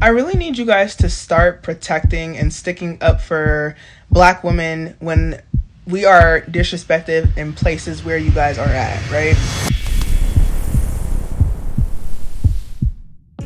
I really need you guys to start protecting and sticking up for Black women when we are disrespected in places where you guys are at, right?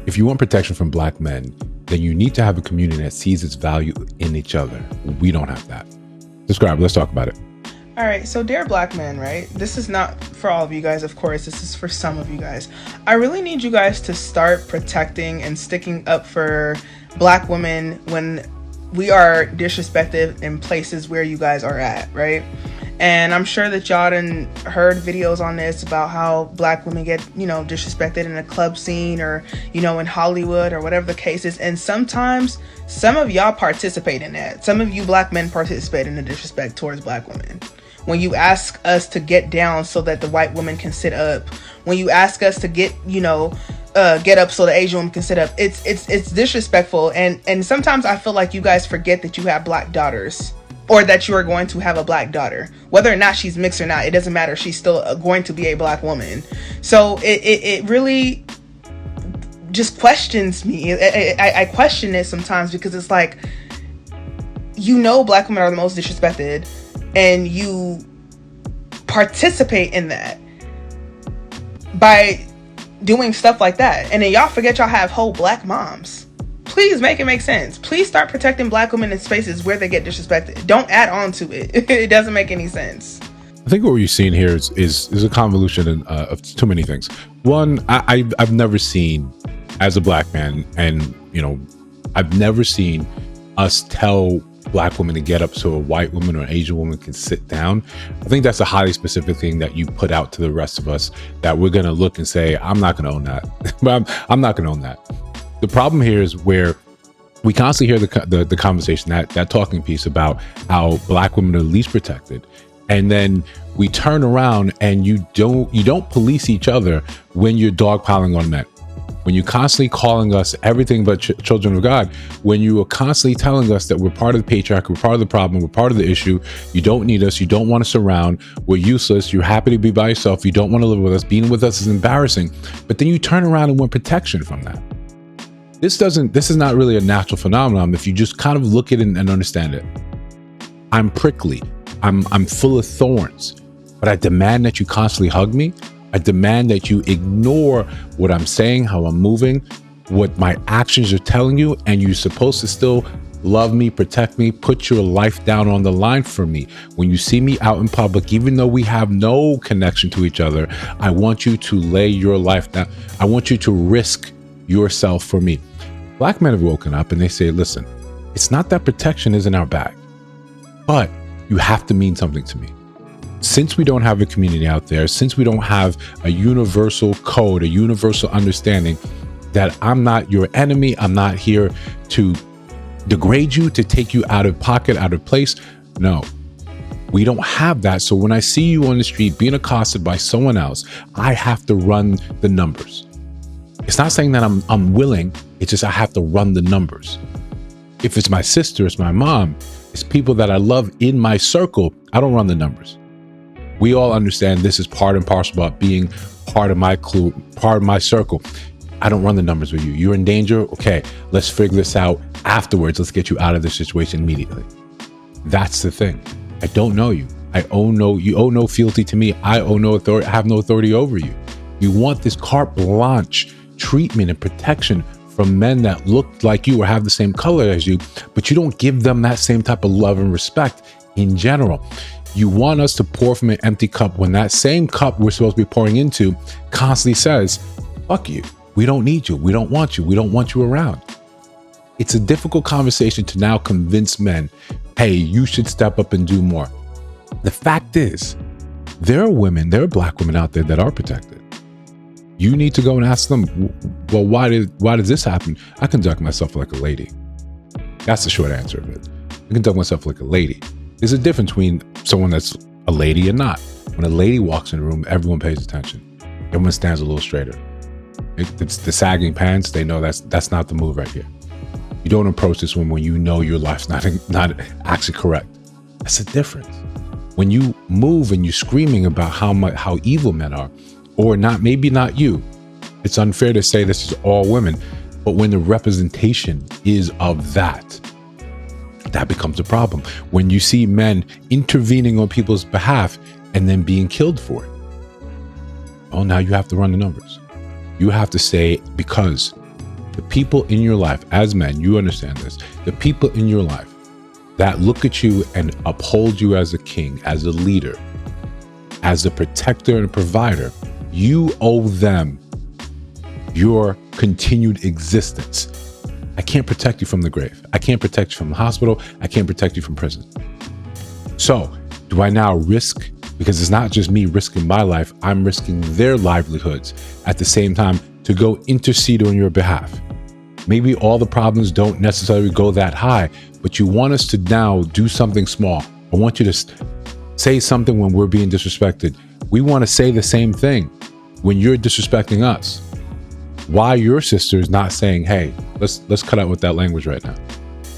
If you want protection from Black men, then you need to have a community that sees its value in each other. We don't have that. Subscribe. Let's talk about it. All right, so dear Black men, right? This is not for all of you guys, of course. This is for some of you guys. I really need you guys to start protecting and sticking up for Black women when we are disrespected in places where you guys are at, right? And I'm sure that y'all done heard videos on this about how Black women get, disrespected in a club scene or, in Hollywood or whatever the case is. And sometimes some of y'all participate in that. Some of you Black men participate in the disrespect towards Black women. When you ask us to get down so that the white woman can sit up, when you ask us to get up so the Asian woman can sit up, it's disrespectful. And sometimes I feel like you guys forget that you have Black daughters, or that you are going to have a Black daughter. Whether or not she's mixed or not, it doesn't matter. She's still going to be a Black woman. So it really just questions me. I question it sometimes because it's like, Black women are the most disrespected, and you participate in that by doing stuff like that. And then y'all forget y'all have whole Black moms. Please make it make sense. Please start protecting Black women in spaces where they get disrespected. Don't add on to it. It doesn't make any sense. I think what we're seeing here is a convolution of too many things. One, I've never seen, as a Black man, and I've never seen us tell Black women to get up so a white woman or an Asian woman can sit down. I think that's a highly specific thing that you put out to the rest of us, that we're going to look and say, I'm not going to own that. But I'm not going to own that. The problem here is where we constantly hear the conversation, that talking piece about how Black women are least protected. And then we turn around and you don't police each other when you're dogpiling on men. When you're constantly calling us everything but children of God, when you are constantly telling us that we're part of the patriarchy, we're part of the problem, we're part of the issue, you don't need us, you don't want us around, we're useless, you're happy to be by yourself, you don't want to live with us, being with us is embarrassing. But then you turn around and want protection from that. This is not really a natural phenomenon if you just kind of look at it and understand it. I'm prickly, I'm full of thorns, but I demand that you constantly hug me. I demand that you ignore what I'm saying, how I'm moving, what my actions are telling you, and you're supposed to still love me, protect me, put your life down on the line for me. When you see me out in public, even though we have no connection to each other, I want you to lay your life down. I want you to risk yourself for me. Black men have woken up and they say, listen, it's not that protection is in our bag, but you have to mean something to me. Since we don't have a community out there, since we don't have a universal code, a universal understanding that I'm not your enemy, I'm not here to degrade you, to take you out of pocket, out of place. No, we don't have that. So when I see you on the street being accosted by someone else, I have to run the numbers. It's not saying that I'm willing, it's just I have to run the numbers. If it's my sister, it's my mom, it's people that I love in my circle, I don't run the numbers. We all understand this is part and parcel about being part of my crew, part of my circle. I don't run the numbers with you. You're in danger. Okay, let's figure this out afterwards. Let's get you out of this situation immediately. That's the thing. I don't know you. You owe no fealty to me. I owe no authority. I have no authority over you. You want this carte blanche treatment and protection from men that look like you or have the same color as you, but you don't give them that same type of love and respect in general. You want us to pour from an empty cup when that same cup we're supposed to be pouring into constantly says, fuck you. We don't need you. We don't want you. We don't want you around. It's a difficult conversation to now convince men, hey, you should step up and do more. The fact is, there are Black women out there that are protected. You need to go and ask them, well, why did this happen? I conduct myself like a lady. That's the short answer of it. I conduct myself like a lady. There's a difference between someone that's a lady and not. When a lady walks in the room, everyone pays attention. Everyone stands a little straighter. It's the sagging pants. They know that's not the move right here. You don't approach this one when you know your life's not actually correct. That's the difference. When you move and you're screaming about how evil men are, or not, maybe not you. It's unfair to say this is all women. But when the representation is of that becomes a problem. When you see men intervening on people's behalf and then being killed for it, oh, now you have to run the numbers. You have to say, because the people in your life, as men, you understand this, the people in your life that look at you and uphold you as a king, as a leader, as a protector and a provider, you owe them your continued existence. I can't protect you from the grave. I can't protect you from the hospital. I can't protect you from prison. So do I now risk, because it's not just me risking my life, I'm risking their livelihoods at the same time to go intercede on your behalf. Maybe all the problems don't necessarily go that high, but you want us to now do something small. I want you to say something when we're being disrespected. We want to say the same thing when you're disrespecting us. Why your sister is not saying, hey, let's cut out with that language right now?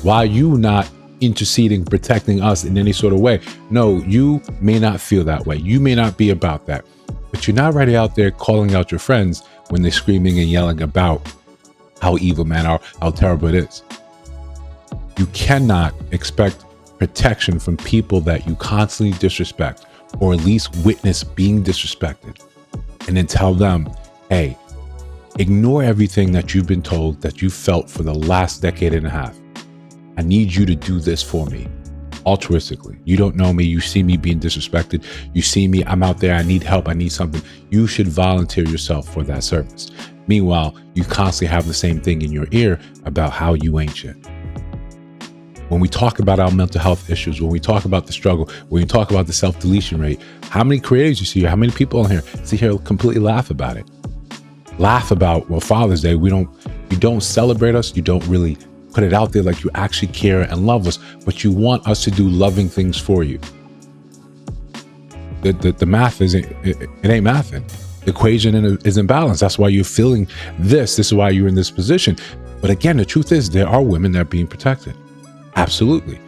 Why you not interceding, protecting us in any sort of way? No, you may not feel that way. You may not be about that, but you're not right out there calling out your friends when they're screaming and yelling about how evil, man, how terrible it is. You cannot expect protection from people that you constantly disrespect, or at least witness being disrespected, and then tell them, hey, ignore everything that you've been told, that you felt for the last decade and a half. I need you to do this for me, altruistically. You don't know me. You see me being disrespected. You see me, I'm out there. I need help. I need something. You should volunteer yourself for that service. Meanwhile, you constantly have the same thing in your ear about how you ain't shit. When we talk about our mental health issues, when we talk about the struggle, when we talk about the self-deletion rate, how many creators you see here, how many people on here sit here completely laugh about it? Laugh about, well, Father's Day, you don't celebrate us, you don't really put it out there like you actually care and love us, but you want us to do loving things for you. The math it ain't mathing. The equation is imbalanced. That's why you're feeling this. This is why you're in this position. But again, the truth is there are women that are being protected. Absolutely.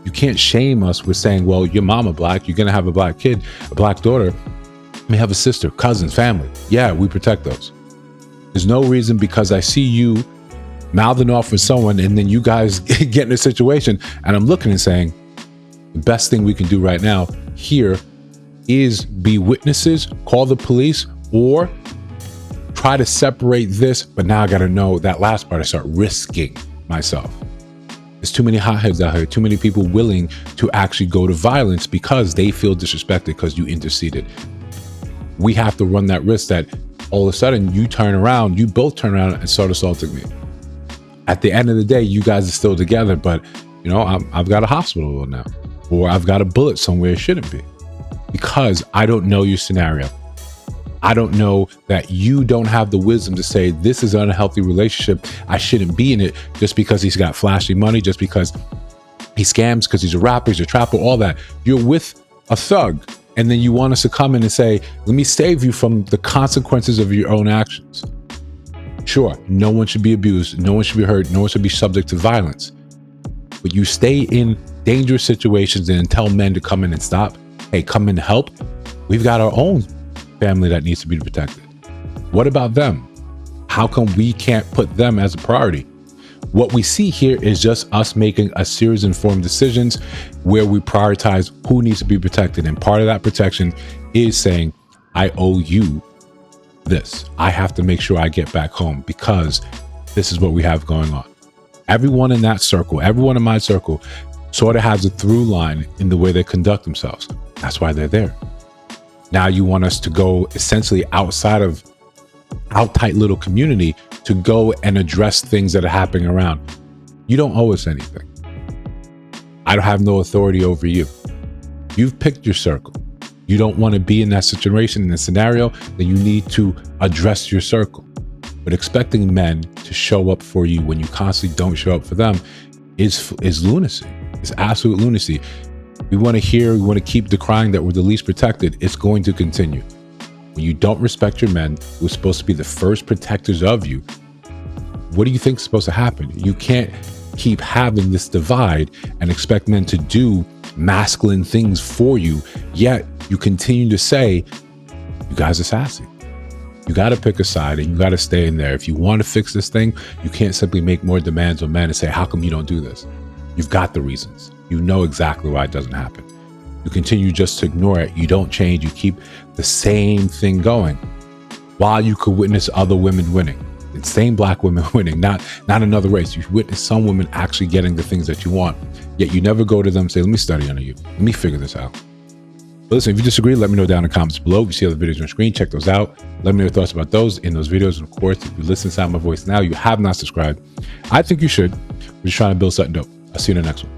You can't shame us with saying, well, your mama black, you're going to have a black kid, a black daughter, you may have a sister, cousins, family. Yeah, we protect those. There's no reason because I see you mouthing off with someone and then you guys get in a situation and I'm looking and saying, the best thing we can do right now here is be witnesses, call the police, or try to separate this. But now I got to know that last part, I start risking myself. There's too many hotheads out here, too many people willing to actually go to violence because they feel disrespected because you interceded. We have to run that risk that all of a sudden you both turn around and start assaulting me. At the end of the day, you guys are still together, but you know, I've got a hospital now, or I've got a bullet somewhere it shouldn't be, because I don't know your scenario. I don't know that you don't have the wisdom to say, this is an unhealthy relationship. I shouldn't be in it just because he's got flashy money, just because he scams, because he's a rapper, he's a trapper, all that. You're with a thug. And then you want us to come in and say, let me save you from the consequences of your own actions. Sure, no one should be abused. No one should be hurt. No one should be subject to violence. But you stay in dangerous situations and tell men to come in and stop. Hey, come in and help. We've got our own family that needs to be protected. What about them? How come we can't put them as a priority? What we see here is just us making a series of informed decisions where we prioritize who needs to be protected. And part of that protection is saying, I owe you this. I have to make sure I get back home because this is what we have going on. Everyone in that circle, everyone in my circle sort of has a through line in the way they conduct themselves. That's why they're there. Now you want us to go essentially outside of our tight little community to go and address things that are happening around. You don't owe us anything. I don't have no authority over you. You've picked your circle. You don't want to be in that situation, in the scenario, then you need to address your circle. But expecting men to show up for you when you constantly don't show up for them is lunacy. It's absolute lunacy. We want to keep decrying that we're the least protected. It's going to continue. When you don't respect your men, who are supposed to be the first protectors of you, what do you think is supposed to happen? You can't keep having this divide and expect men to do masculine things for you, yet you continue to say, you guys are sassy. You got to pick a side and you got to stay in there. If you want to fix this thing, you can't simply make more demands on men and say, how come you don't do this? You've got the reasons. You know exactly why it doesn't happen. You continue just to ignore it. You don't change. You keep the same thing going while you could witness other women winning. The same black women winning, not another race. You witness some women actually getting the things that you want, yet you never go to them and say, let me study under you. Let me figure this out. But listen, if you disagree, let me know down in the comments below. If you see other videos on your screen, check those out. Let me know your thoughts about those in those videos. And of course, if you listen to my voice now, you have not subscribed, I think you should. We're just trying to build something dope. I'll see you in the next one.